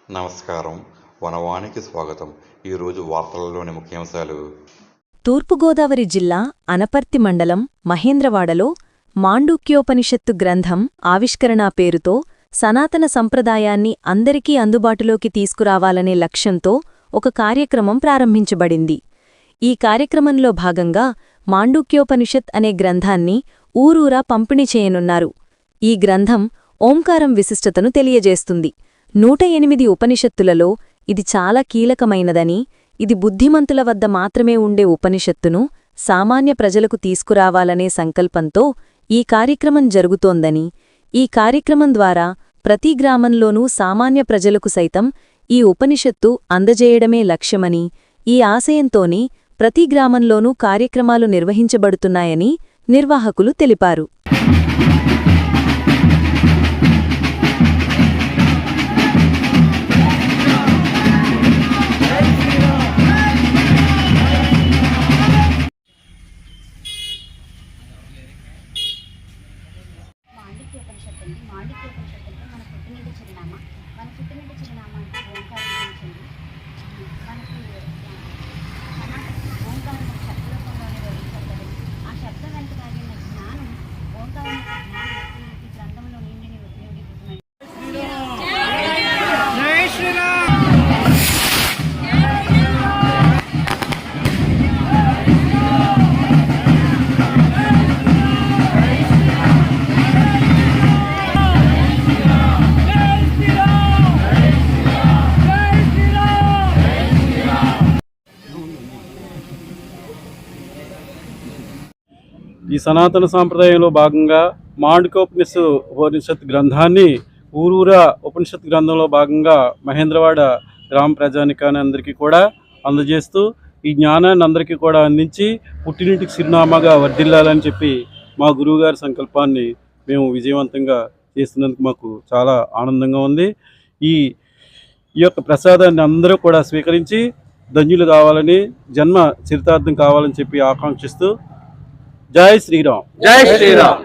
నమస్కారం. వనవానికి స్వాగతం. ఈరోజు వార్తలలోని ముఖ్యాంశాలు. తూర్పుగోదావరి జిల్లా అనపర్తి మండలం మహేంద్రవాడలో మాండూక్యోపనిషత్తు గ్రంథం ఆవిష్కరణ పేరుతో సనాతన సంప్రదాయాన్ని అందరికీ అందుబాటులోకి తీసుకురావాలనే లక్ష్యంతో ఒక కార్యక్రమం ప్రారంభించబడింది. ఈ కార్యక్రమంలో భాగంగా మాండూక్యోపనిషత్ అనే గ్రంథాన్ని ఊరూరా పంపిణీ చేయనున్నారు. ఈ గ్రంథం ఓంకారం విశిష్టతను తెలియజేస్తుంది. 108 ఉపనిషత్తులలో ఇది చాలా కీలకమైనదని, ఇది బుద్ధిమంతుల వద్ద మాత్రమే ఉండే ఉపనిషత్తును సామాన్య ప్రజలకు తీసుకురావాలనే సంకల్పంతో ఈ కార్యక్రమం జరుగుతోందని, ఈ కార్యక్రమం ద్వారా ప్రతి గ్రామంలోనూ సామాన్య ప్రజలకు సైతం ఈ ఉపనిషత్తు అందజేయడమే లక్ష్యమని, ఈ ఆశయంతోనే ప్రతి గ్రామంలోనూ కార్యక్రమాలు నిర్వహించబడుతున్నాయని నిర్వాహకులు తెలిపారు. మాండూక్యోపనిషత్తు అండి. మాండూక్యోపనిషత్తు అంటే మన పుట్టినింటి చిరునామా. మన పుట్టినింటి చిరునామా అంటే ఓంకారం గురించింది. మనకి ఓంకారం శబ్ద రూపంలోనే వివరించారు కదండి. ఆ శబ్దం వెంట కలిగిన జ్ఞానం, ఓంకారం యొక్క జ్ఞానం ఈ గ్రంథంలో నిండిని ఉపయోగించుకున్నాయి. ఈ సనాతన సాంప్రదాయంలో భాగంగా మాండూక్యోపనిషత్ గ్రంథాన్ని ఊరూరా ఉపనిషత్ గ్రంథంలో భాగంగా మహేంద్రవాడ గ్రామ ప్రజానికానందరికీ కూడా అందజేస్తూ ఈ జ్ఞానాన్ని అందరికీ కూడా అందించి పుట్టినింటికి చిరునామాగా వర్ధిల్లాలని చెప్పి మా గురువుగారి సంకల్పాన్ని మేము విజయవంతంగా చేస్తున్నందుకు మాకు చాలా ఆనందంగా ఉంది. ఈ యొక్క ప్రసాదాన్ని అందరూ కూడా స్వీకరించి ధన్యులు కావాలని, జన్మ చరితార్థం కావాలని చెప్పి ఆకాంక్షిస్తూ జై శ్రీరామ్. జై శ్రీరామ్.